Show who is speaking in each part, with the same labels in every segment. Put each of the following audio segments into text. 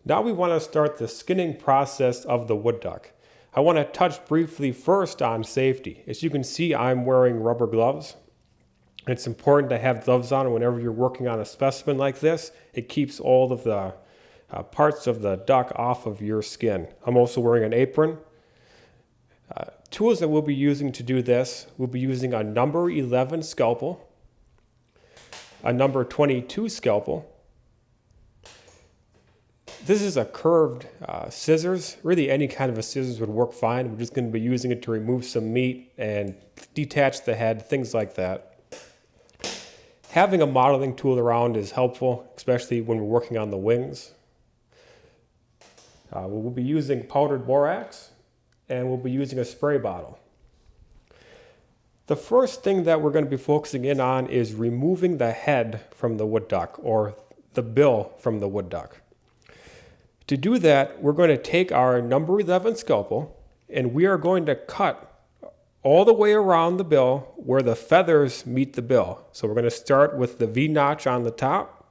Speaker 1: Now we want to start the skinning process of the wood duck. I want to touch briefly first on safety. As you can see, I'm wearing rubber gloves. It's important to have gloves on whenever you're working on a specimen like this. It keeps all of the parts of the duck off of your skin. I'm also wearing an apron. Tools that we'll be using to do this, we'll be using a number 11 scalpel, a number 22 scalpel. This is a curved scissors. Really any kind of a scissors would work fine. We're just going to be using it to remove some meat and detach the head, things like that. Having a modeling tool around is helpful, especially when we're working on the wings. We'll be using powdered borax, and we'll be using a spray bottle. The first thing that we're going to be focusing in on is removing the head from the wood duck, or the bill from the wood duck. To do that, we're going to take our number 11 scalpel, and we are going to cut all the way around the bill where the feathers meet the bill. So we're going to start with the V notch on the top,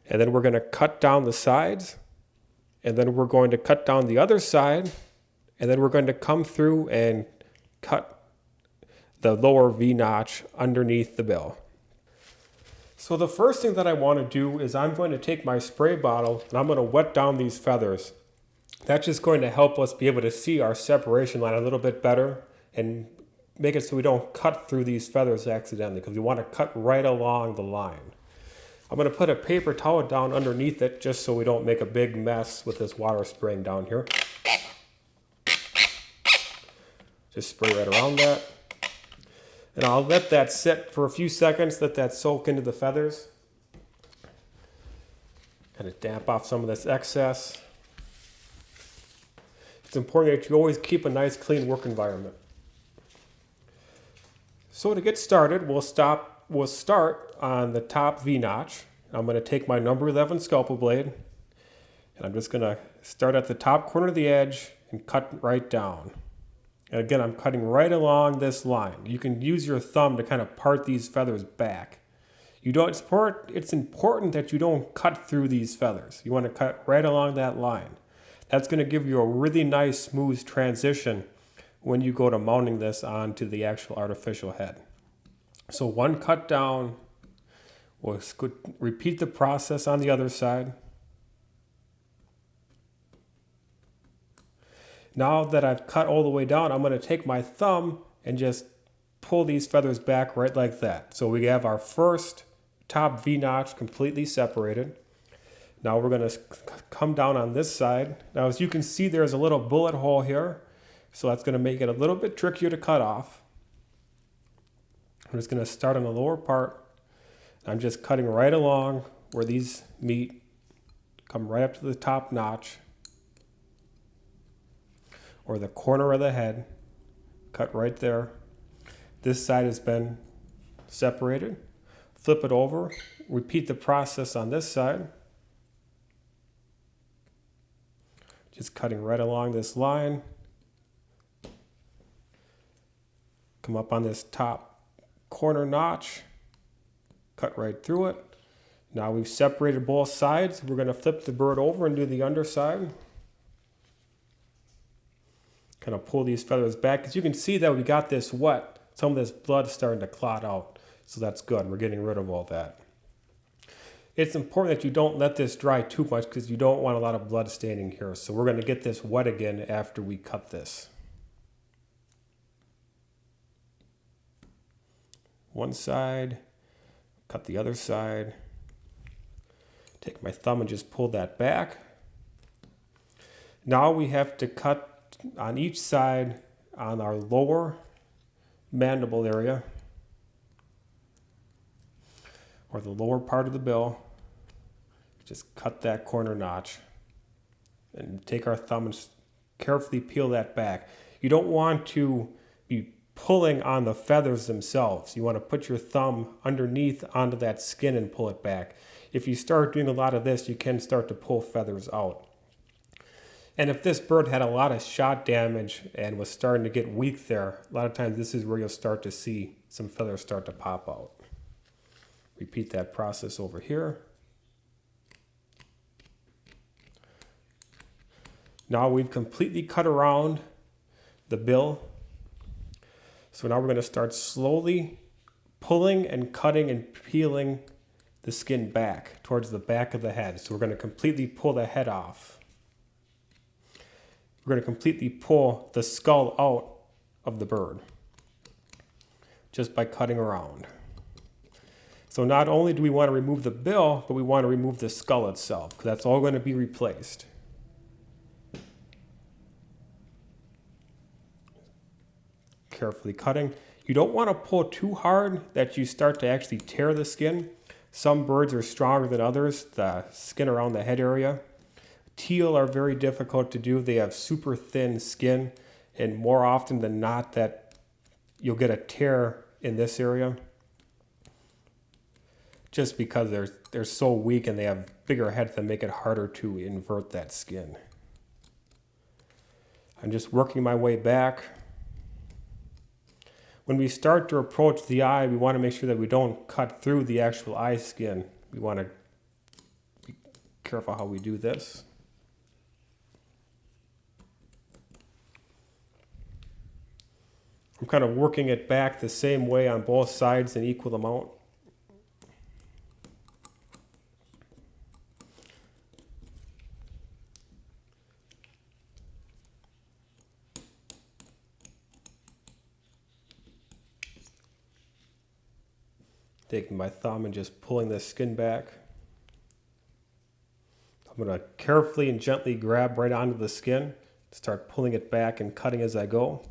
Speaker 1: and then we're going to cut down the sides, and then we're going to cut down the other side, and then we're going to come through and cut the lower V notch underneath the bill. So the first thing that I want to do is I'm going to take my spray bottle and I'm going to wet down these feathers. That's just going to help us be able to see our separation line a little bit better and make it so we don't cut through these feathers accidentally, because we want to cut right along the line. I'm going to put a paper towel down underneath it just so we don't make a big mess with this water spraying down here. Just spray right around that. And I'll let that sit for a few seconds, let that soak into the feathers. Kind of damp off some of this excess. It's important that you always keep a nice clean work environment. So to get started, we'll start on the top V notch. I'm going to take my number 11 scalpel blade, and I'm just going to start at the top corner of the edge and cut right down. And again, I'm cutting right along this line. You can use your thumb to kind of part these feathers back. It's important that you don't cut through these feathers. You want to cut right along that line. That's going to give you a really nice, smooth transition when you go to mounting this onto the actual artificial head. So one cut down. We'll repeat the process on the other side. Now that I've cut all the way down, I'm going to take my thumb and just pull these feathers back right like that. So we have our first top V notch completely separated. Now we're going to come down on this side. Now as you can see, there's a little bullet hole here. So that's going to make it a little bit trickier to cut off. I'm just going to start on the lower part. I'm just cutting right along where these meet, come right up to the top notch, or the corner of the head, cut right there. This side has been separated. Flip it over, repeat the process on this side. Just cutting right along this line. Come up on this top corner notch, cut right through it. Now we've separated both sides. We're going to flip the bird over and do the underside. Kind of pull these feathers back. As you can see that we got this wet. Some of this blood is starting to clot out. So that's good. We're getting rid of all that. It's important that you don't let this dry too much because you don't want a lot of blood staining here. So we're going to get this wet again after we cut this. One side, cut the other side. Take my thumb and just pull that back. Now we have to cut on each side on our lower mandible area, or the lower part of the bill. Just cut that corner notch and take our thumb and carefully peel that back. You don't want to be pulling on the feathers themselves. You want to put your thumb underneath onto that skin and pull it back. If you start doing a lot of this, you can start to pull feathers out. And if this bird had a lot of shot damage and was starting to get weak there, a lot of times this is where you'll start to see some feathers start to pop out. Repeat that process over here. Now we've completely cut around the bill. So now we're going to start slowly pulling and cutting and peeling the skin back towards the back of the head. So we're going to completely pull the head off. We're going to completely pull the skull out of the bird just by cutting around. So not only do we want to remove the bill, but we want to remove the skull itself, because that's all going to be replaced. Carefully cutting. You don't want to pull too hard that you start to actually tear the skin. Some birds are stronger than others, the skin around the head area. Teal are very difficult to do. They have super thin skin, and more often than not that you'll get a tear in this area just because they're so weak and they have bigger heads that make it harder to invert that skin. I'm just working my way back. When we start to approach the eye, we want to make sure that we don't cut through the actual eye skin. We want to be careful how we do this. I'm kind of working it back the same way on both sides in equal amount. Taking my thumb and just pulling the skin back. I'm going to carefully and gently grab right onto the skin, start pulling it back and cutting as I go.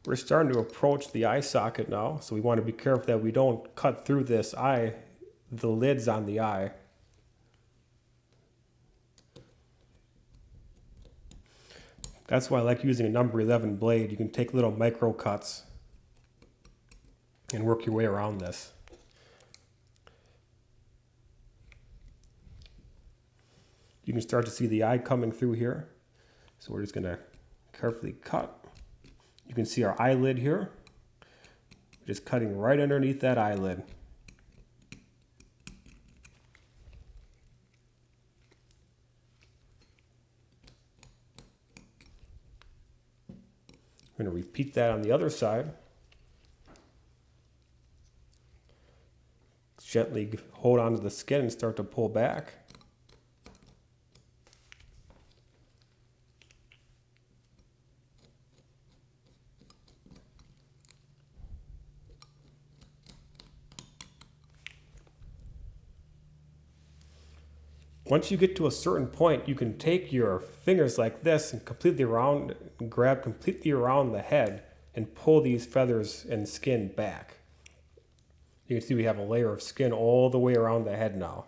Speaker 1: We're starting to approach the eye socket now, so we want to be careful that we don't cut through this eye, the lids on the eye. That's why I like using a number 11 blade. You can take little micro cuts and work your way around this. You can start to see the eye coming through here. So we're just going to carefully cut. You can see our eyelid here. Just cutting right underneath that eyelid. I'm going to repeat that on the other side. Gently hold onto the skin and start to pull back. Once you get to a certain point, you can take your fingers like this and grab completely around the head and pull these feathers and skin back. You can see we have a layer of skin all the way around the head now.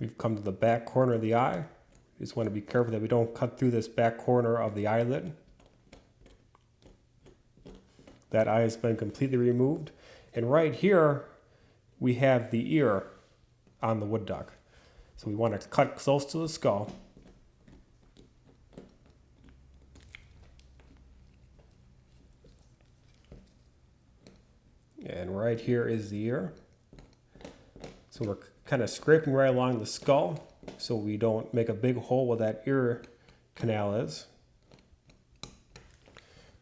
Speaker 1: We've come to the back corner of the eye. You just want to be careful that we don't cut through this back corner of the eyelid. That eye has been completely removed. And right here, we have the ear on the wood duck. So we want to cut close to the skull. And right here is the ear. So we're kind of scraping right along the skull so we don't make a big hole where that ear canal is.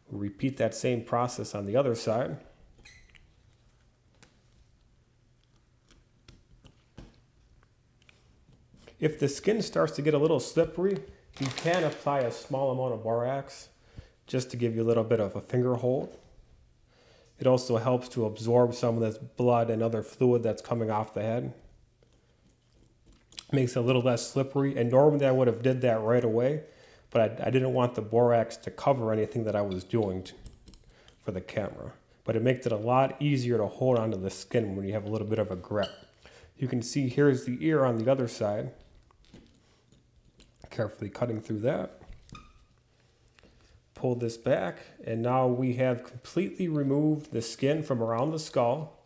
Speaker 1: We'll repeat that same process on the other side. If the skin starts to get a little slippery, you can apply a small amount of borax just to give you a little bit of a finger hold. It also helps to absorb some of this blood and other fluid that's coming off the head. Makes it a little less slippery, and normally I would have did that right away, but I didn't want the borax to cover anything that I was doing for the camera. But it makes it a lot easier to hold onto the skin when you have a little bit of a grip. You can see here's the ear on the other side. Carefully cutting through that. Pull this back, and now we have completely removed the skin from around the skull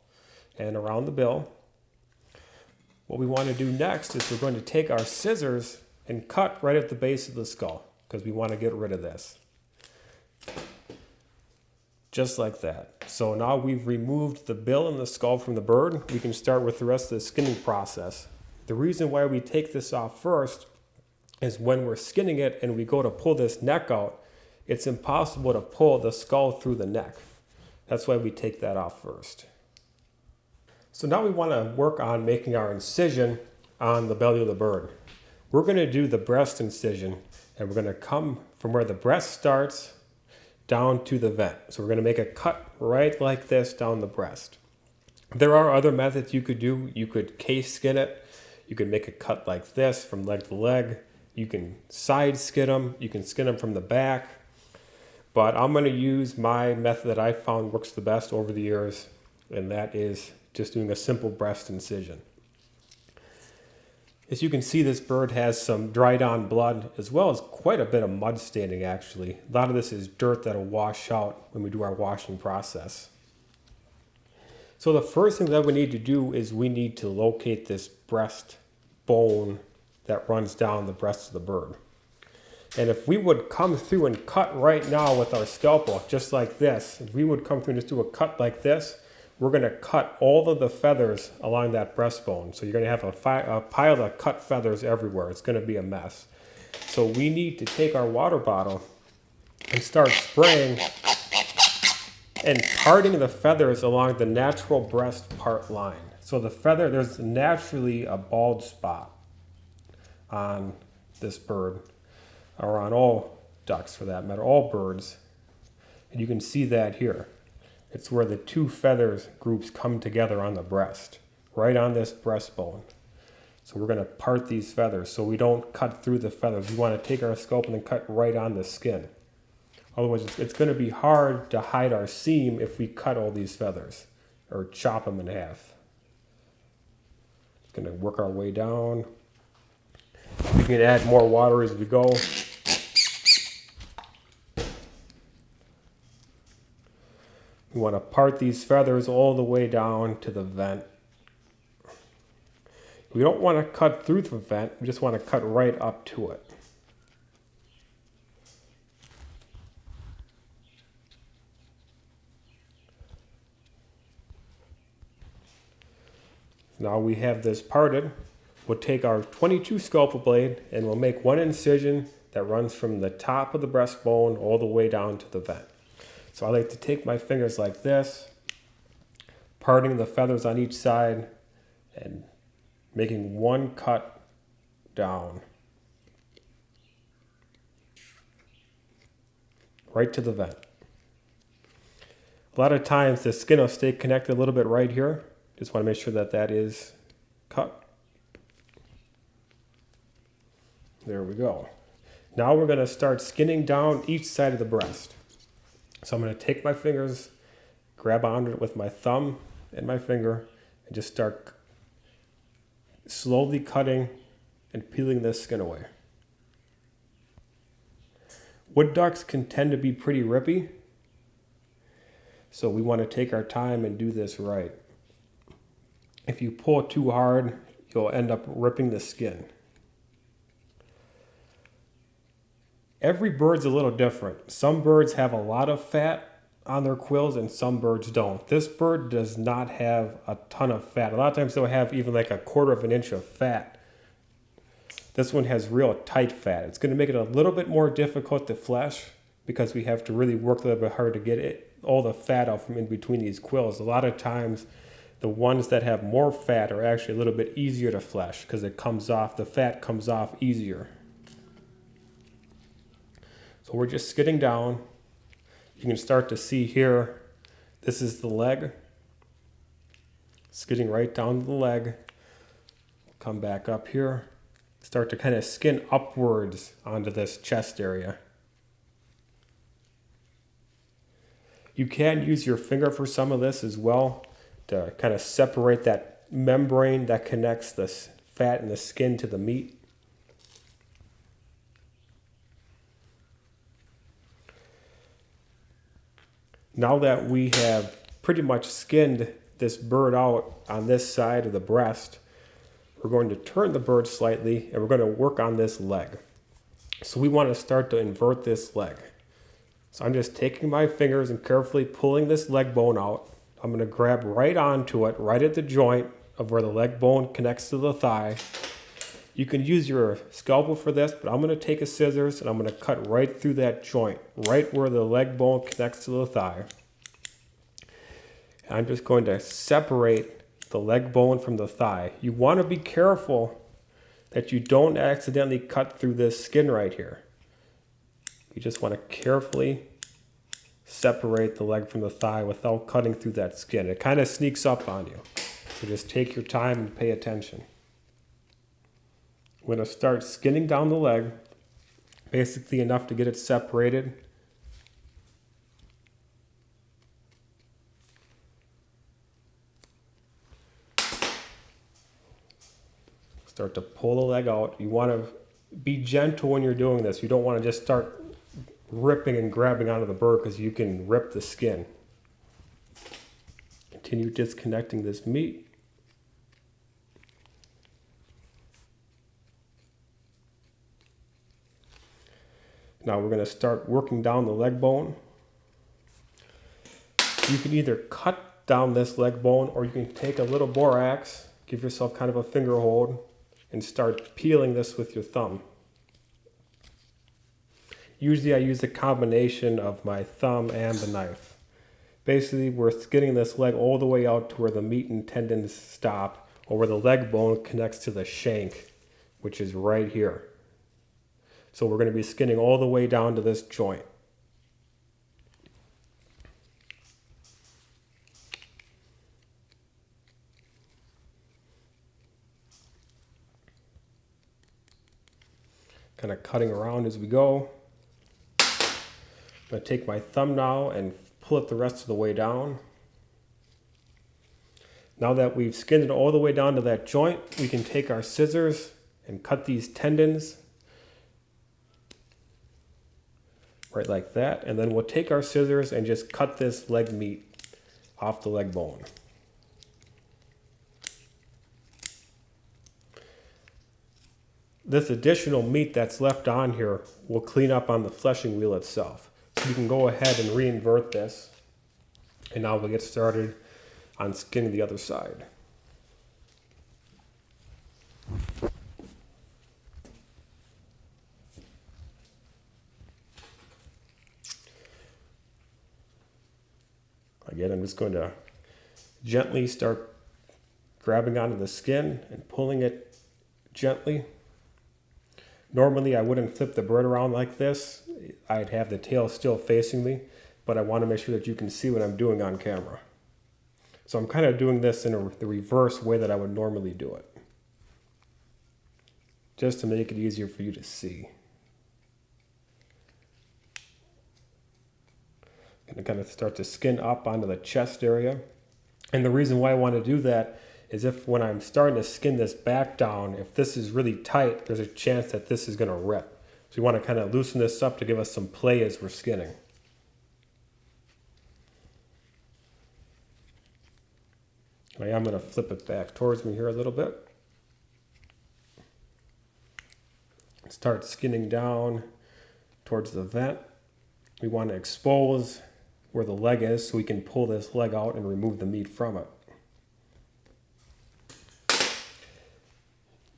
Speaker 1: and around the bill. What we want to do next is we're going to take our scissors and cut right at the base of the skull because we want to get rid of this. Just like that. So now we've removed the bill and the skull from the bird. We can start with the rest of the skinning process. The reason why we take this off first is when we're skinning it and we go to pull this neck out, it's impossible to pull the skull through the neck. That's why we take that off first. So now we want to work on making our incision on the belly of the bird. We're going to do the breast incision, and we're going to come from where the breast starts down to the vent. So we're going to make a cut right like this down the breast. There are other methods you could do. You could case skin it. You could make a cut like this from leg to leg. You can side skin them. You can skin them from the back. But I'm going to use my method that I found works the best over the years, and that is just doing a simple breast incision. As you can see, this bird has some dried on blood as well as quite a bit of mud staining actually. A lot of this is dirt that'll wash out when we do our washing process. So the first thing that we need to do is we need to locate this breast bone that runs down the breast of the bird. And if we would come through and cut right now with our scalpel, just like this, if we would come through and just do a cut like this, we're going to cut all of the feathers along that breastbone. So you're going to have a pile of cut feathers everywhere. It's going to be a mess. So we need to take our water bottle and start spraying and parting the feathers along the natural breast part line. So the feather, there's naturally a bald spot on this bird, or on all ducks for that matter, all birds. And you can see that here. It's where the two feathers groups come together on the breast, right on this breastbone. So we're going to part these feathers so we don't cut through the feathers. We want to take our scalpel and cut right on the skin. Otherwise, it's going to be hard to hide our seam if we cut all these feathers or chop them in half. It's going to work our way down. We can add more water as we go. We want to part these feathers all the way down to the vent. We don't want to cut through the vent, we just want to cut right up to it. Now we have this parted. We'll take our 22 scalpel blade and we'll make one incision that runs from the top of the breastbone all the way down to the vent. So I like to take my fingers like this, parting the feathers on each side and making one cut down, right to the vent. A lot of times the skin will stay connected a little bit right here. Just want to make sure that that is cut. There we go. Now we're going to start skinning down each side of the breast. So I'm going to take my fingers, grab onto it with my thumb and my finger, and just start slowly cutting and peeling this skin away. Wood ducks can tend to be pretty rippy, so we want to take our time and do this right. If you pull too hard, you'll end up ripping the skin. Every bird's a little different. Some birds have a lot of fat on their quills and some birds don't. This bird does not have a ton of fat. A lot of times they'll have even like 1/4 of an inch of fat. This one has real tight fat. It's going to make it a little bit more difficult to flesh because we have to really work a little bit hard to get all the fat out from in between these quills. A lot of times the ones that have more fat are actually a little bit easier to flesh because the fat comes off easier. So we're just skidding down. You can start to see here, this is the leg. Skidding right down to the leg. Come back up here. Start to kind of skin upwards onto this chest area. You can use your finger for some of this as well to kind of separate that membrane that connects the fat and the skin to the meat. Now that we have pretty much skinned this bird out on this side of the breast, we're going to turn the bird slightly and we're going to work on this leg. So we want to start to invert this leg. So I'm just taking my fingers and carefully pulling this leg bone out. I'm going to grab right onto it, right at the joint of where the leg bone connects to the thigh. You can use your scalpel for this, but I'm going to take a scissors and I'm going to cut right through that joint, right where the leg bone connects to the thigh. And I'm just going to separate the leg bone from the thigh. You want to be careful that you don't accidentally cut through this skin right here. You just want to carefully separate the leg from the thigh without cutting through that skin. It kind of sneaks up on you. So just take your time and pay attention. I'm going to start skinning down the leg, basically enough to get it separated. Start to pull the leg out. You want to be gentle when you're doing this. You don't want to just start ripping and grabbing onto the bird because you can rip the skin. Continue disconnecting this meat. Now we're going to start working down the leg bone. You can either cut down this leg bone or you can take a little borax, give yourself kind of a finger hold, and start peeling this with your thumb. Usually I use a combination of my thumb and the knife. Basically we're skinning this leg all the way out to where the meat and tendons stop, or where the leg bone connects to the shank, which is right here. So we're going to be skinning all the way down to this joint. Kind of cutting around as we go. I'm going to take my thumb now and pull it the rest of the way down. Now that we've skinned it all the way down to that joint, we can take our scissors and cut these tendons right like that, and then we'll take our scissors and just cut this leg meat off the leg bone. This additional meat that's left on here will clean up on the fleshing wheel itself. So you can go ahead and reinvert this, and now we'll get started on skinning the other side. Again, I'm just going to gently start grabbing onto the skin and pulling it gently. Normally, I wouldn't flip the bird around like this. I'd have the tail still facing me, but I want to make sure that you can see what I'm doing on camera. So I'm kind of doing this in the reverse way that I would normally do it, just to make it easier for you to see. And kind of start to skin up onto the chest area. And the reason why I want to do that is if when I'm starting to skin this back down, if this is really tight, there's a chance that this is going to rip. So you want to kind of loosen this up to give us some play as we're skinning. I am going to flip it back towards me here a little bit. Start skinning down towards the vent. We want to expose where the leg is so we can pull this leg out and remove the meat from it.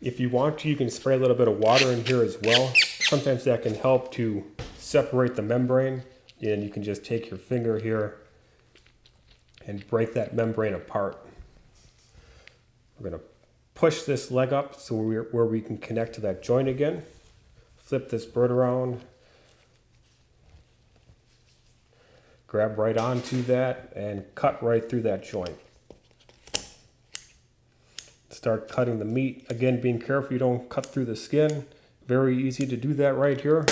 Speaker 1: If you want to, you can spray a little bit of water in here as well. Sometimes that can help to separate the membrane, and you can just take your finger here and break that membrane apart. We're going to push this leg up so where we can connect to that joint again. Flip this bird around. Grab right onto that and cut right through that joint. Start cutting the meat. Again, being careful you don't cut through the skin. Very easy to do that right here.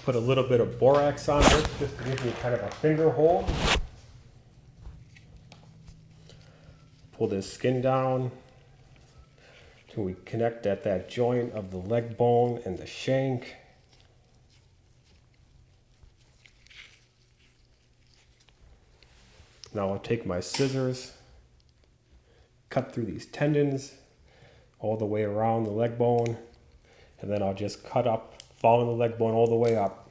Speaker 1: put a little bit of borax on this just to give me kind of a finger hold. Pull this skin down till we connect at that joint of the leg bone and the shank. Now I'll take my scissors, cut through these tendons all the way around the leg bone, and then I'll just cut up, following the leg bone all the way up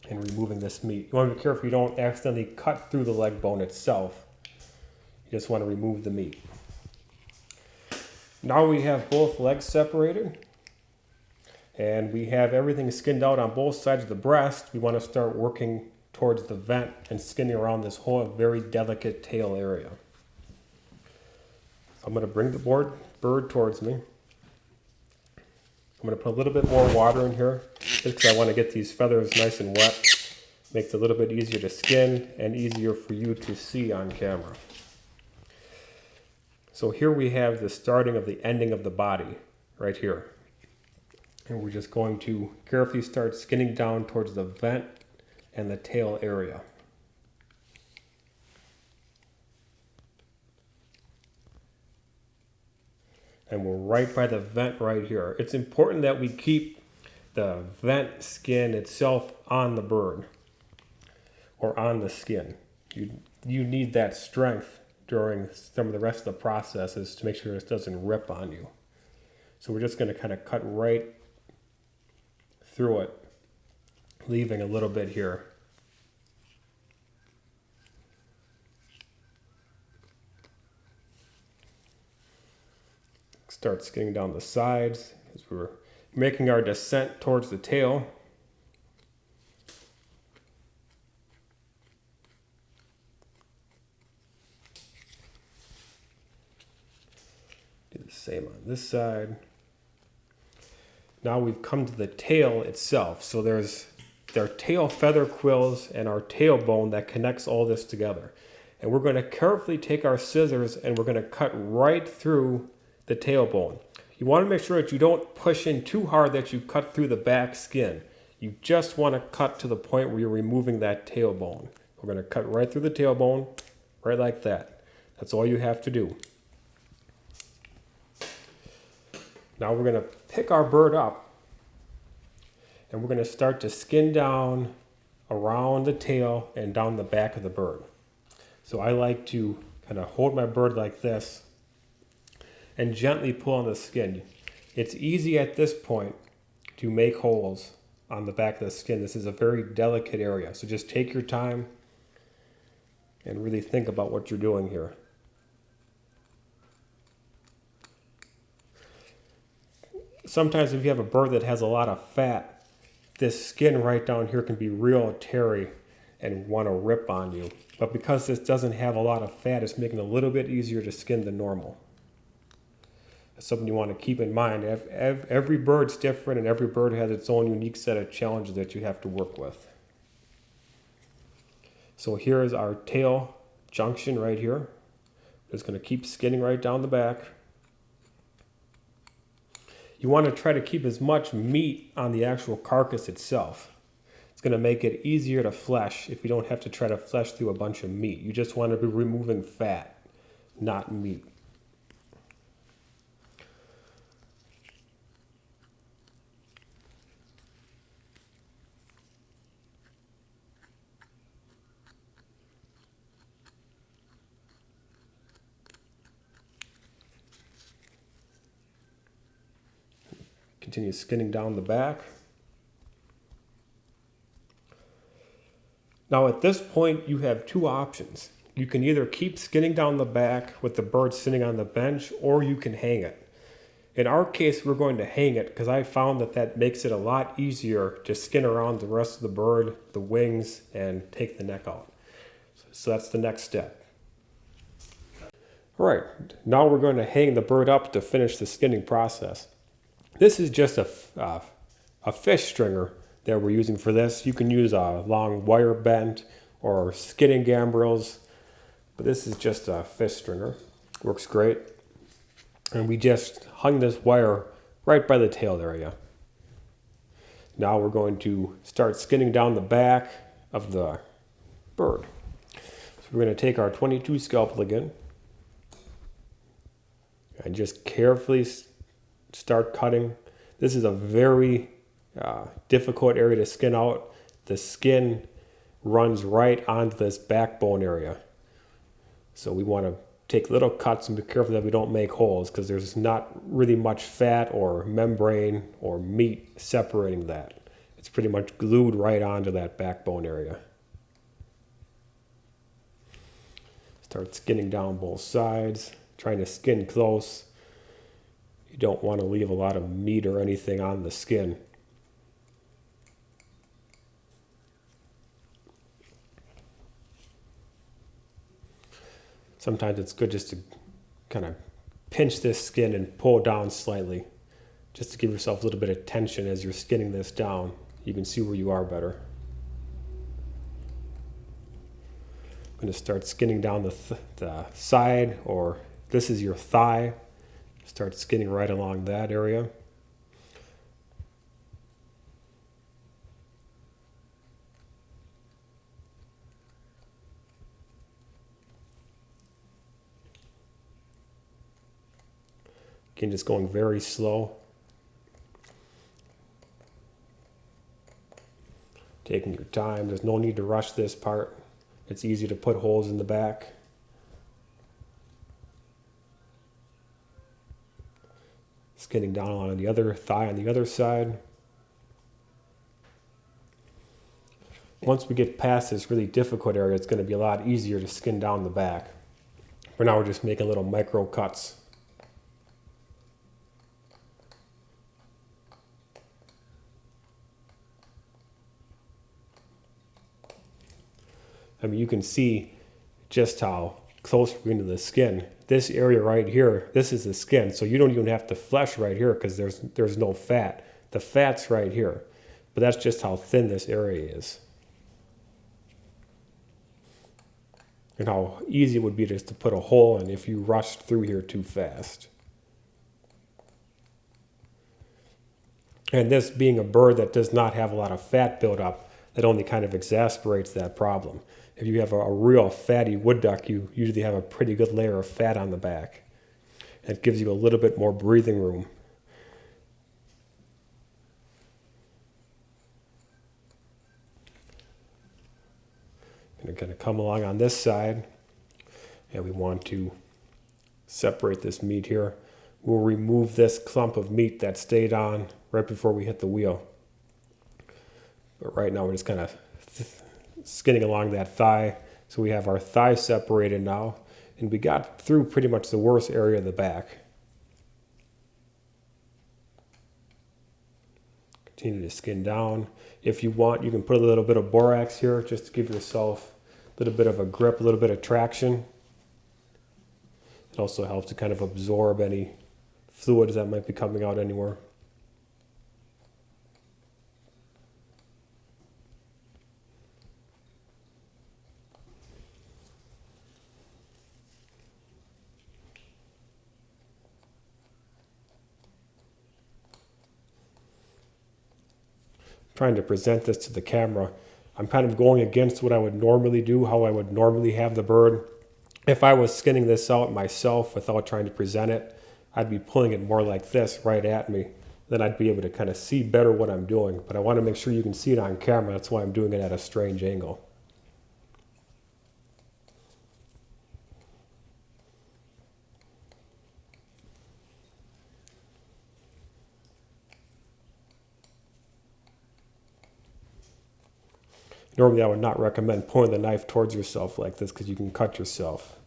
Speaker 1: and removing this meat. You want to be careful you don't accidentally cut through the leg bone itself. You just want to remove the meat. Now we have both legs separated and we have everything skinned out on both sides of the breast. We want to start working towards the vent and skinning around this whole very delicate tail area. So I'm going to bring the bird towards me. I'm going to put a little bit more water in here just because I want to get these feathers nice and wet. Makes it a little bit easier to skin and easier for you to see on camera. So here we have the starting of the ending of the body right here. And we're just going to carefully start skinning down towards the vent and the tail area. And we're right by the vent right here. It's important that we keep the vent skin itself on the bird or on the skin. You need that strength during some of the rest of the processes to make sure this doesn't rip on you. So we're just going to kind of cut right through it, leaving a little bit here. Start skinning down the sides as we're making our descent towards the tail. Do the same on this side. Now we've come to the tail itself. So there's our tail feather quills and our tailbone that connects all this together. And we're going to carefully take our scissors and we're going to cut right through the tailbone. You want to make sure that you don't push in too hard that you cut through the back skin. You just want to cut to the point where you're removing that tailbone. We're going to cut right through the tailbone, right like that. That's all you have to do. Now we're going to pick our bird up and we're going to start to skin down around the tail and down the back of the bird. So I like to kind of hold my bird like this and gently pull on the skin. It's easy at this point to make holes on the back of the skin. This is a very delicate area, so just take your time and really think about what you're doing here. Sometimes if you have a bird that has a lot of fat, this skin right down here can be real teary and want to rip on you. But because this doesn't have a lot of fat, it's making it a little bit easier to skin than normal. That's something you want to keep in mind. Every bird's different and every bird has its own unique set of challenges that you have to work with. So here is our tail junction right here. I'm just going to keep skinning right down the back. You want to try to keep as much meat on the actual carcass itself. It's going to make it easier to flesh if you don't have to try to flesh through a bunch of meat. You just want to be removing fat, not meat. Continue skinning down the back. Now at this point you have two options. You can either keep skinning down the back with the bird sitting on the bench, or you can hang it. In our case, we're going to hang it because I found that makes it a lot easier to skin around the rest of the bird, the wings, and take the neck out. So that's the next step. All right, now we're going to hang the bird up to finish the skinning process. This is just a fish stringer that we're using for this. You can use a long wire bent or skinning gambrels, but this is just a fish stringer. Works great. And we just hung this wire right by the tail area. Now we're going to start skinning down the back of the bird. So we're going to take our 22 scalpel again and just carefully start cutting. This is a very difficult area to skin out. The skin runs right onto this backbone area. So we want to take little cuts and be careful that we don't make holes, because there's not really much fat or membrane or meat separating that. It's pretty much glued right onto that backbone area. Start skinning down both sides, trying to skin close. You don't want to leave a lot of meat or anything on the skin. Sometimes it's good just to kind of pinch this skin and pull down slightly, just to give yourself a little bit of tension as you're skinning this down. You can see where you are better. I'm going to start skinning down the side, or this is your thigh. Start skinning right along that area. Again, just going very slow. Taking your time. There's no need to rush this part. It's easy to put holes in the back. Skinning down on the other thigh on the other side. Once we get past this really difficult area, it's going to be a lot easier to skin down the back. For now, we're just making little micro cuts. I mean, you can see just how close we're into the skin. This area right here, this is the skin, so you don't even have to flesh right here because there's no fat. The fat's right here, but that's just how thin this area is. And how easy it would be just to put a hole in if you rushed through here too fast. And this being a bird that does not have a lot of fat buildup, that only kind of exasperates that problem. If you have a real fatty wood duck, you usually have a pretty good layer of fat on the back. It gives you a little bit more breathing room. I'm going to come along on this side, and we want to separate this meat here. We'll remove this clump of meat that stayed on right before we hit the wheel. But right now we're just kind of skinning along that thigh. So we have our thigh separated now, and we got through pretty much the worst area of the back. Continue to skin down. If you want, you can put a little bit of borax here just to give yourself a little bit of a grip, a little bit of traction. It also helps to kind of absorb any fluids that might be coming out anywhere. Trying to present this to the camera, I'm kind of going against what I would normally do, how I would normally have the bird. If I was skinning this out myself without trying to present it, I'd be pulling it more like this right at me. Then I'd be able to kind of see better what I'm doing. But I want to make sure you can see it on camera. That's why I'm doing it at a strange angle. Normally I would not recommend pulling the knife towards yourself like this because you can cut yourself.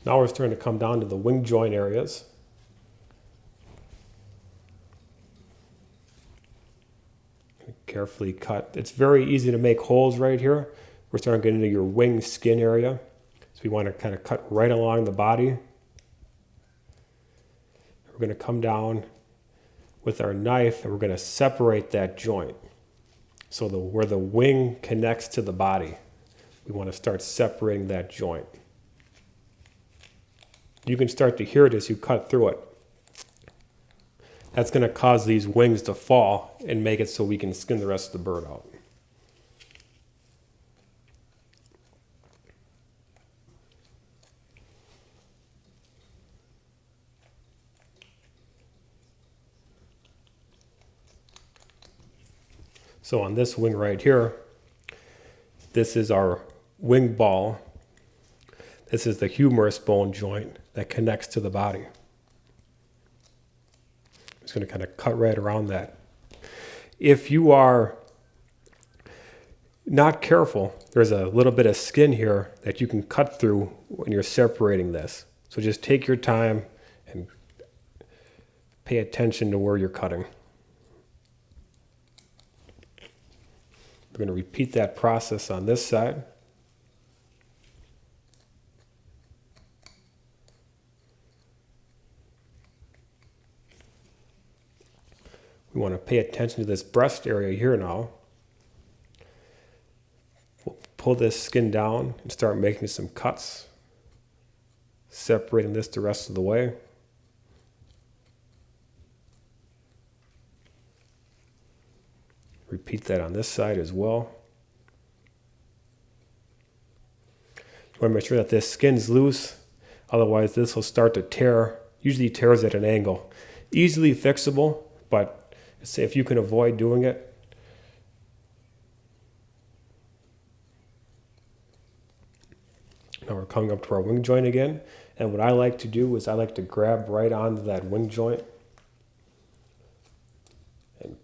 Speaker 1: Now we're starting to come down to the wing joint areas. Carefully cut. It's very easy to make holes right here. We're starting to get into your wing skin area. So we want to kind of cut right along the body. We're going to come down with our knife and we're going to separate that joint. So where the wing connects to the body, we want to start separating that joint. You can start to hear it as you cut through it. That's going to cause these wings to fall and make it so we can skin the rest of the bird out. So on this wing right here, this is our wing ball. This is the humerus bone joint that connects to the body. I'm just going to kind of cut right around that. If you are not careful, there's a little bit of skin here that you can cut through when you're separating this. So just take your time and pay attention to where you're cutting. We're going to repeat that process on this side. We want to pay attention to this breast area here now. We'll pull this skin down and start making some cuts, separating this the rest of the way. Repeat that on this side as well. You want to make sure that this skin's loose, otherwise this will start to tear. Usually tears at an angle. Easily fixable, but if you can avoid doing it. Now we're coming up to our wing joint again, and what I like to do is I like to grab right onto that wing joint and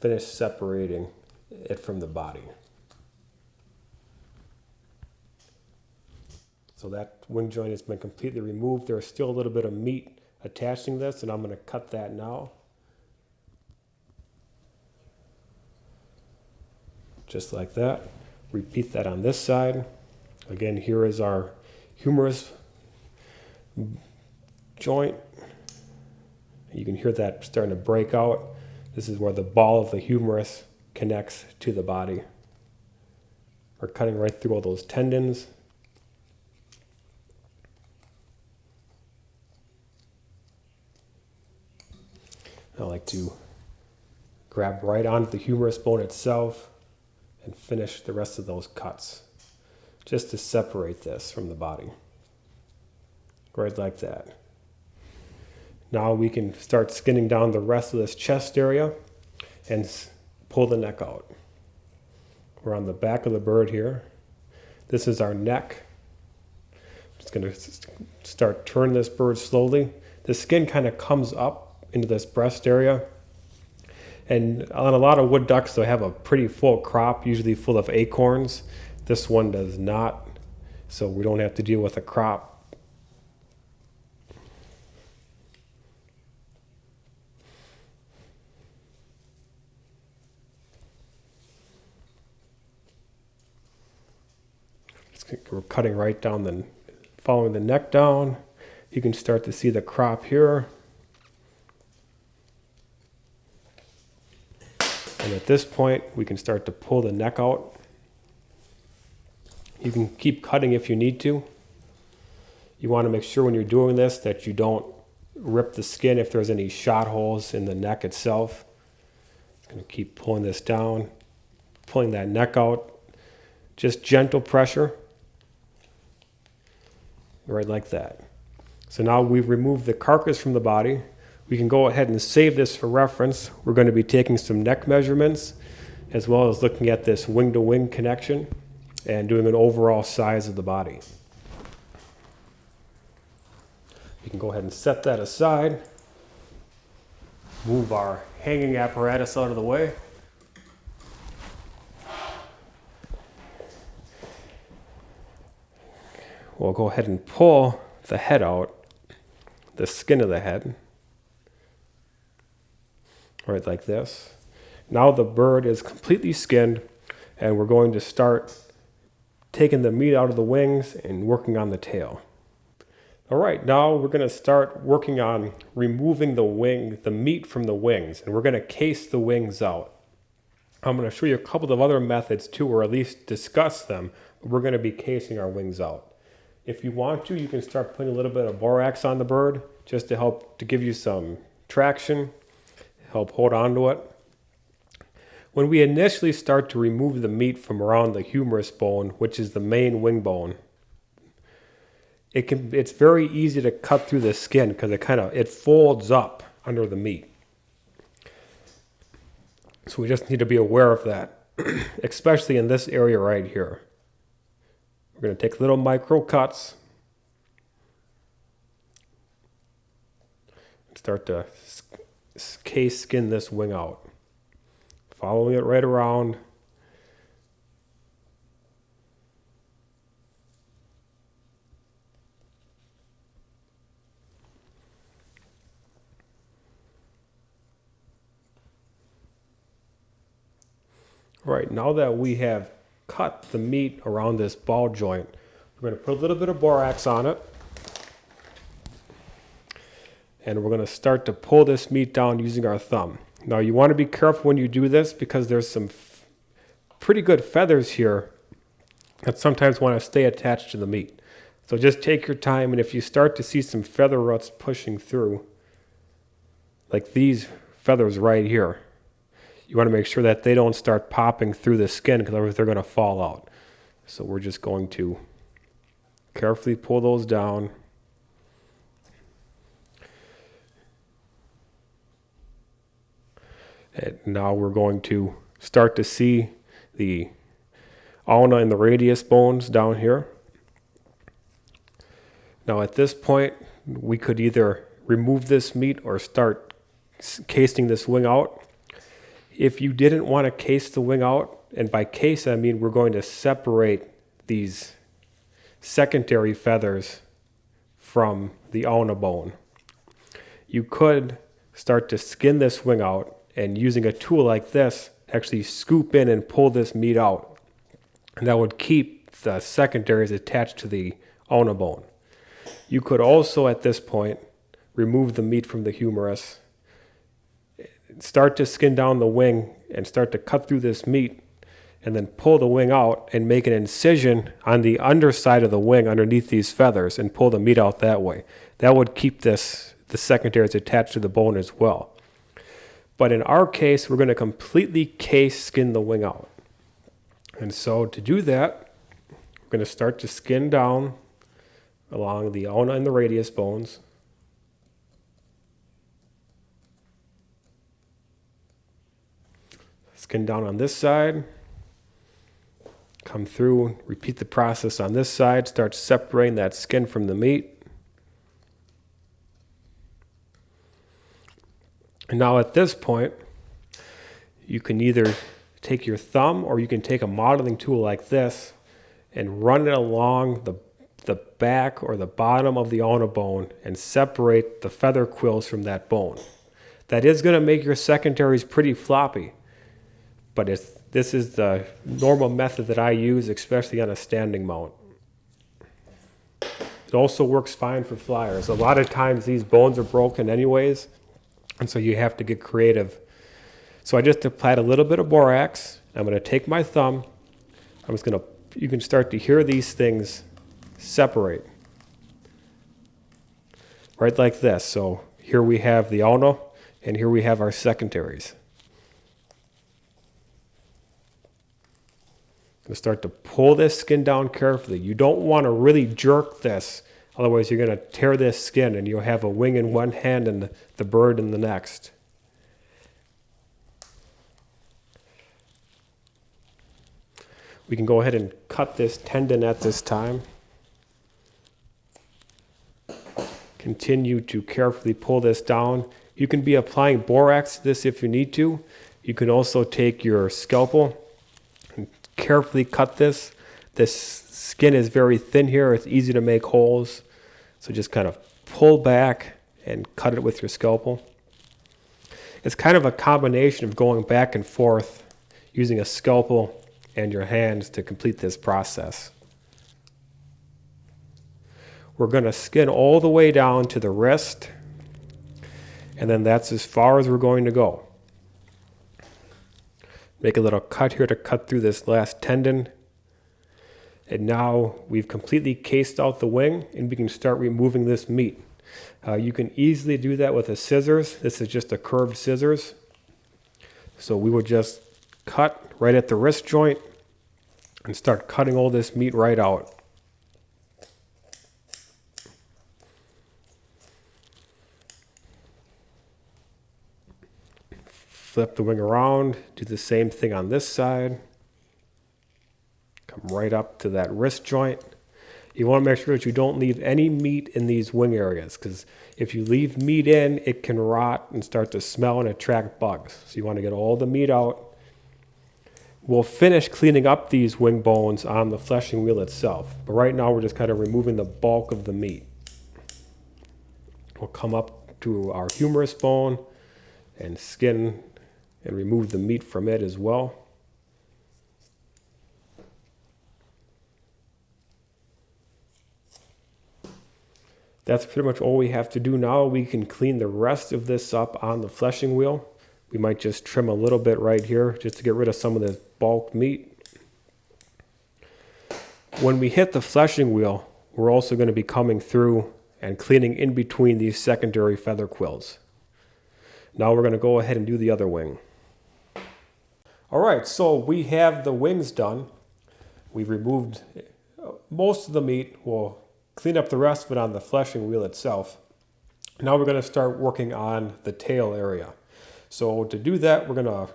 Speaker 1: finish separating it from the body. So that wing joint has been completely removed. There's still a little bit of meat attaching this, and I'm going to cut that now. Just like that. Repeat that on this side. Again, here is our humerus joint. You can hear that starting to break out. This is where the ball of the humerus connects to the body. We're cutting right through all those tendons. I like to grab right onto the humerus bone itself and finish the rest of those cuts, just to separate this from the body. Right like that. Now we can start skinning down the rest of this chest area and pull the neck out. We're on the back of the bird here. This is our neck. Just going to start turning this bird slowly. The skin kind of comes up into this breast area. And on a lot of wood ducks, they'll have a pretty full crop, usually full of acorns. This one does not, so we don't have to deal with a crop. We're cutting right down, following the neck down. You can start to see the crop here. And at this point, we can start to pull the neck out. You can keep cutting if you need to. You want to make sure when you're doing this that you don't rip the skin if there's any shot holes in the neck itself. I'm going to keep pulling this down, pulling that neck out. Just gentle pressure. Right like that. So now we've removed the carcass from the body. We can go ahead and save this for reference. We're going to be taking some neck measurements as well as looking at this wing-to-wing connection and doing an overall size of the body. You can go ahead and set that aside. Move our hanging apparatus out of the way. We'll go ahead and pull the head out, the skin of the head. Right like this. Now the bird is completely skinned, and we're going to start taking the meat out of the wings and working on the tail. All right, now we're going to start working on removing the meat from the wings, and we're going to case the wings out. I'm going to show you a couple of other methods too, or at least discuss them. But we're going to be casing our wings out. If you want to, you can start putting a little bit of borax on the bird just to help to give you some traction, help hold on to it. When we initially start to remove the meat from around the humerus bone, which is the main wing bone, it's very easy to cut through the skin because it folds up under the meat. So we just need to be aware of that, especially in this area right here. We're going to take little micro cuts and start to case skin this wing out. Following it right around. Right, now that we have cut the meat around this ball joint, we're going to put a little bit of borax on it. And we're going to start to pull this meat down using our thumb. Now you want to be careful when you do this because there's some pretty good feathers here that sometimes want to stay attached to the meat. So just take your time, and if you start to see some feather roots pushing through, like these feathers right here, you want to make sure that they don't start popping through the skin because otherwise they're going to fall out. So we're just going to carefully pull those down. And now we're going to start to see the ulna and the radius bones down here. Now at this point, we could either remove this meat or start casing this wing out. If you didn't want to case the wing out, and by case I mean we're going to separate these secondary feathers from the ulna bone, you could start to skin this wing out and using a tool like this, actually scoop in and pull this meat out. And that would keep the secondaries attached to the ulna bone. You could also, at this point, remove the meat from the humerus, start to skin down the wing and start to cut through this meat, and then pull the wing out and make an incision on the underside of the wing underneath these feathers and pull the meat out that way. That would keep the secondaries attached to the bone as well. But in our case, we're going to completely case skin the wing out. And so to do that, we're going to start to skin down along the ulna and the radius bones. Skin down on this side. Come through, repeat the process on this side, start separating that skin from the meat. And now at this point, you can either take your thumb or you can take a modeling tool like this and run it along the back or the bottom of the ulna bone and separate the feather quills from that bone. That is going to make your secondaries pretty floppy, but this is the normal method that I use, especially on a standing mount. It also works fine for flyers. A lot of times these bones are broken anyways, and so you have to get creative. So I just applied a little bit of borax. I'm going to take my thumb. You can start to hear these things separate. Right like this. So here we have the ulna, and here we have our secondaries. Going to start to pull this skin down carefully. You don't want to really jerk this, otherwise you're going to tear this skin and you'll have a wing in one hand and the bird in the next. We can go ahead and cut this tendon at this time. Continue to carefully pull this down. You can be applying borax to this if you need to. You can also take your scalpel and carefully cut this. This skin is very thin here. It's easy to make holes. So just kind of pull back and cut it with your scalpel. It's kind of a combination of going back and forth using a scalpel and your hands to complete this process. We're going to skin all the way down to the wrist, and then that's as far as we're going to go. Make a little cut here to cut through this last tendon. And now we've completely cased out the wing and we can start removing this meat. You can easily do that with a scissors. This is just a curved scissors. So we would just cut right at the wrist joint and start cutting all this meat right out. Flip the wing around, do the same thing on this side. Come right up to that wrist joint. You want to make sure that you don't leave any meat in these wing areas, because if you leave meat in, it can rot and start to smell and attract bugs. So you want to get all the meat out. We'll finish cleaning up these wing bones on the fleshing wheel itself, but right now we're just kind of removing the bulk of the meat. We'll come up to our humerus bone and skin and remove the meat from it as well. That's pretty much all we have to do now. We can clean the rest of this up on the fleshing wheel. We might just trim a little bit right here just to get rid of some of this bulk meat. When we hit the fleshing wheel, we're also going to be coming through and cleaning in between these secondary feather quills. Now we're going to go ahead and do the other wing. All right, so we have the wings done. We've removed most of the meat. We'll clean up the rest of it on the fleshing wheel itself. Now we're going to start working on the tail area. So to do that, we're going to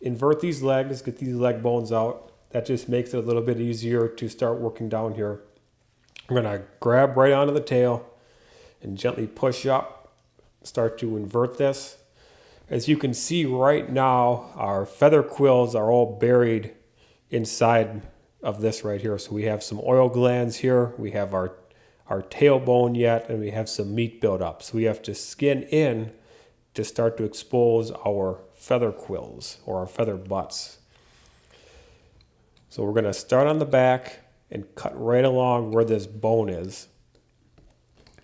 Speaker 1: invert these legs, get these leg bones out. That just makes it a little bit easier to start working down here. We're going to grab right onto the tail and gently push up, start to invert this. As you can see right now, our feather quills are all buried inside of this right here. So we have some oil glands here, we have our tailbone yet, and we have some meat built up. So we have to skin in to start to expose our feather quills or our feather butts. So we're going to start on the back and cut right along where this bone is.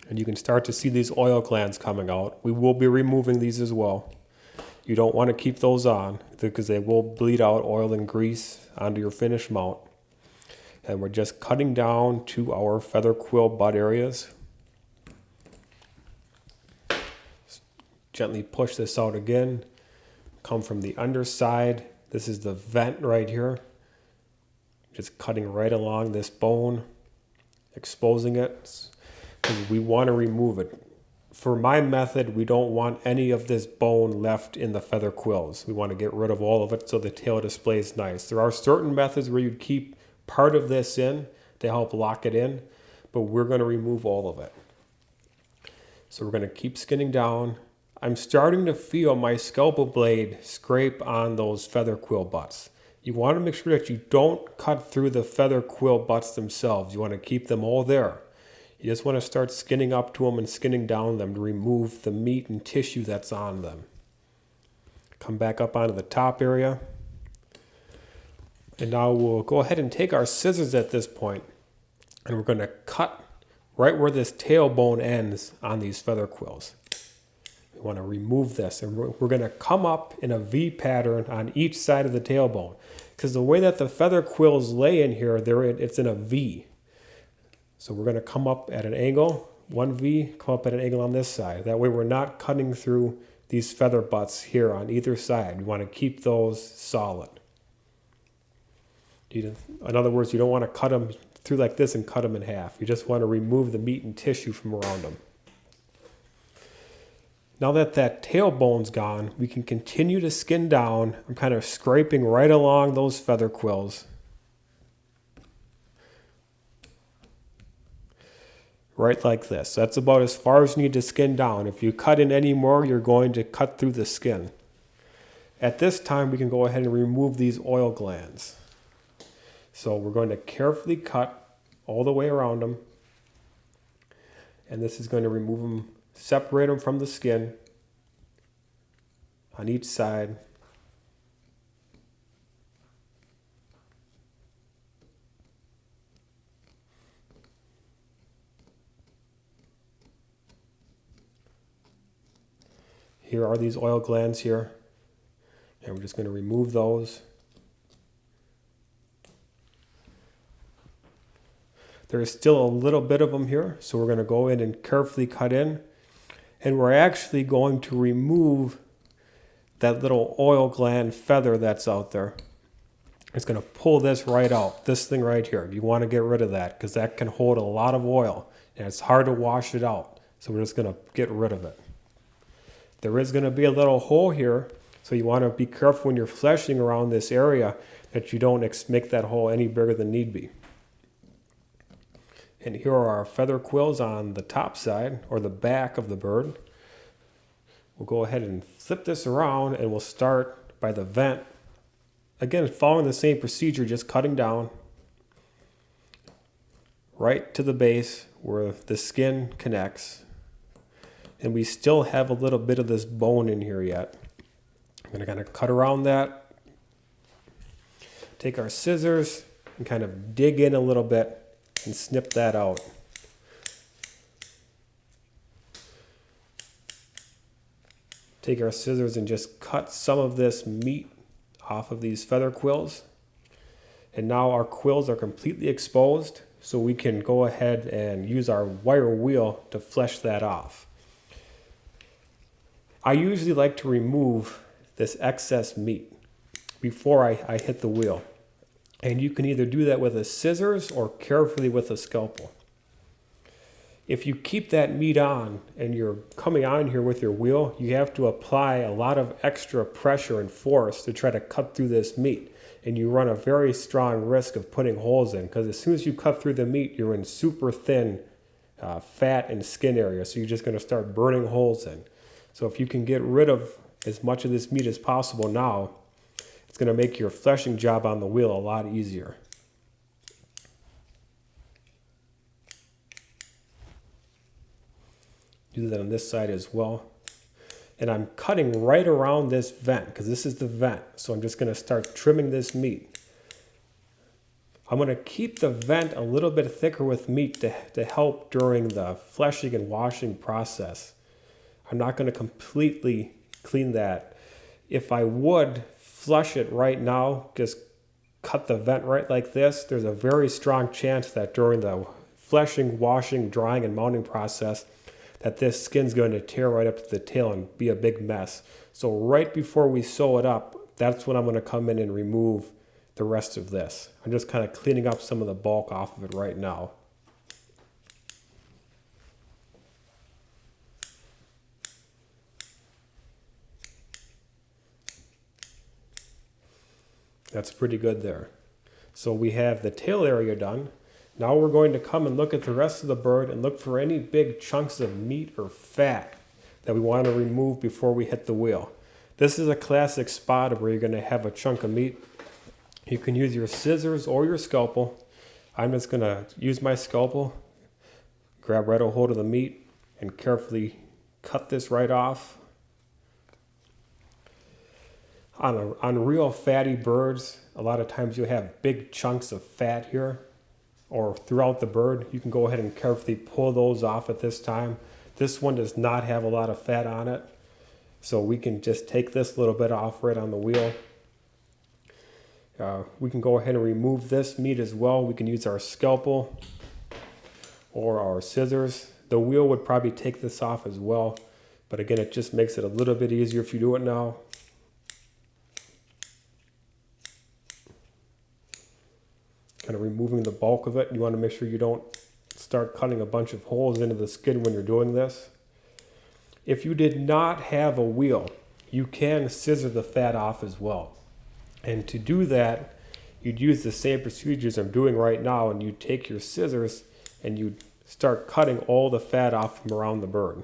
Speaker 1: And you can start to see these oil glands coming out. We will be removing these as well. You don't want to keep those on because they will bleed out oil and grease onto your finished mount. And we're just cutting down to our feather quill butt areas. Gently push this out again. Come from the underside. This is the vent right here. Just cutting right along this bone, exposing it. We want to remove it. For my method, we don't want any of this bone left in the feather quills. We want to get rid of all of it so the tail displays nice. There are certain methods where you'd keep part of this in to help lock it in, but we're going to remove all of it. So we're going to keep skinning down. I'm starting to feel my scalpel blade scrape on those feather quill butts. You want to make sure that you don't cut through the feather quill butts themselves. You want to keep them all there. You just want to start skinning up to them and skinning down them to remove the meat and tissue that's on them. Come back up onto the top area. And now we'll go ahead and take our scissors at this point, and we're going to cut right where this tailbone ends on these feather quills. We want to remove this, and we're going to come up in a V pattern on each side of the tailbone, because the way that the feather quills lay in here, it's in a V. So we're going to come up at an angle, one V, come up at an angle on this side. That way we're not cutting through these feather butts here on either side. We want to keep those solid. In other words, you don't want to cut them through like this and cut them in half. You just want to remove the meat and tissue from around them. Now that tailbone's gone, we can continue to skin down. I'm kind of scraping right along those feather quills. Right like this. That's about as far as you need to skin down. If you cut in any more, you're going to cut through the skin. At this time, we can go ahead and remove these oil glands. So we're going to carefully cut all the way around them. And this is going to remove them, separate them from the skin on each side. Here are these oil glands here, and we're just going to remove those. There's still a little bit of them here, so we're going to go in and carefully cut in. And we're actually going to remove that little oil gland feather that's out there. It's going to pull this right out, this thing right here. You want to get rid of that because that can hold a lot of oil and it's hard to wash it out. So we're just going to get rid of it. There is going to be a little hole here, so you want to be careful when you're fleshing around this area that you don't make that hole any bigger than need be. And here are our feather quills on the top side, or the back of the bird. We'll go ahead and flip this around, and we'll start by the vent. Again, following the same procedure, just cutting down right to the base where the skin connects. And we still have a little bit of this bone in here yet. I'm going to kind of cut around that. Take our scissors and kind of dig in a little bit and snip that out. Take our scissors and just cut some of this meat off of these feather quills. And now our quills are completely exposed, so we can go ahead and use our wire wheel to flesh that off. I usually like to remove this excess meat before I hit the wheel. And you can either do that with a scissors or carefully with a scalpel. If you keep that meat on and you're coming on here with your wheel, you have to apply a lot of extra pressure and force to try to cut through this meat. And you run a very strong risk of putting holes in, because as soon as you cut through the meat, you're in super thin fat and skin area. So you're just going to start burning holes in. So if you can get rid of as much of this meat as possible now, it's going to make your fleshing job on the wheel a lot easier. Do that on this side as well. And I'm cutting right around this vent because this is the vent. So I'm just going to start trimming this meat. I'm going to keep the vent a little bit thicker with meat to help during the fleshing and washing process. I'm not going to completely clean that. If I would flush it right now, just cut the vent right like this, there's a very strong chance that during the fleshing, washing, drying, and mounting process, that this skin's going to tear right up to the tail and be a big mess. So right before we sew it up, that's when I'm going to come in and remove the rest of this. I'm just kind of cleaning up some of the bulk off of it right now. That's pretty good there. So we have the tail area done. Now we're going to come and look at the rest of the bird and look for any big chunks of meat or fat that we want to remove before we hit the wheel. This is a classic spot where you're going to have a chunk of meat. You can use your scissors or your scalpel. I'm just going to use my scalpel, grab right a hold of the meat, and carefully cut this right off. On real fatty birds, a lot of times you have big chunks of fat here or throughout the bird. You can go ahead and carefully pull those off at this time. This one does not have a lot of fat on it, so we can just take this little bit off right on the wheel. We can go ahead and remove this meat as well. We can use our scalpel or our scissors. The wheel would probably take this off as well, but again, it just makes it a little bit easier if you do it now. Kind of removing the bulk of it. You want to make sure you don't start cutting a bunch of holes into the skin when you're doing this. If you did not have a wheel, you can scissor the fat off as well. And to do that, you'd use the same procedures I'm doing right now, and you take your scissors and you start cutting all the fat off from around the bird,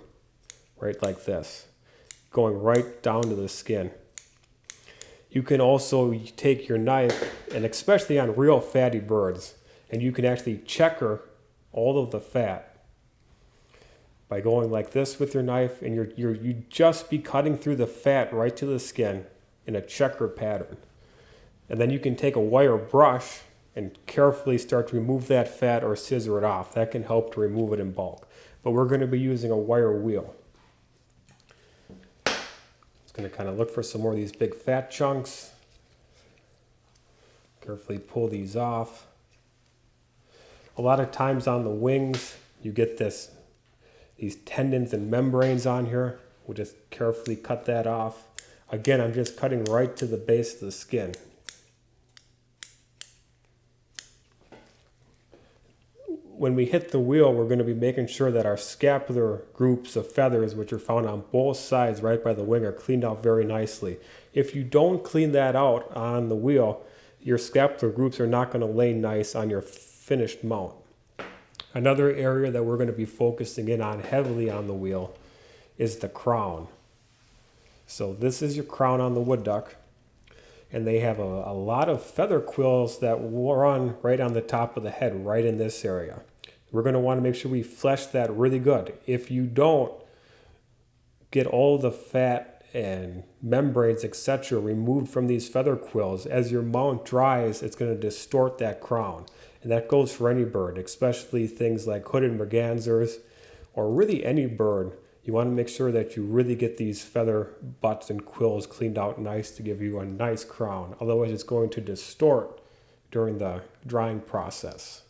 Speaker 1: right like this, going right down to the skin. You can also take your knife, and especially on real fatty birds, and you can actually checker all of the fat by going like this with your knife, and you'd just be cutting through the fat right to the skin in a checker pattern. And then you can take a wire brush and carefully start to remove that fat or scissor it off. That can help to remove it in bulk. But we're going to be using a wire wheel. Going to kind of look for some more of these big fat chunks. Carefully pull these off. A lot of times on the wings, you get these tendons and membranes on here. We'll just carefully cut that off. Again, I'm just cutting right to the base of the skin. When we hit the wheel, we're going to be making sure that our scapular groups of feathers, which are found on both sides right by the wing, are cleaned out very nicely. If you don't clean that out on the wheel, your scapular groups are not going to lay nice on your finished mount. Another area that we're going to be focusing in on heavily on the wheel is the crown. So this is your crown on the wood duck, and they have a lot of feather quills that run right on the top of the head, right in this area. We're going to want to make sure we flesh that really good. If you don't get all the fat and membranes, etc., removed from these feather quills, as your mount dries, it's going to distort that crown. And that goes for any bird, especially things like hooded mergansers, or really any bird. You want to make sure that you really get these feather butts and quills cleaned out nice to give you a nice crown. Otherwise, it's going to distort during the drying process.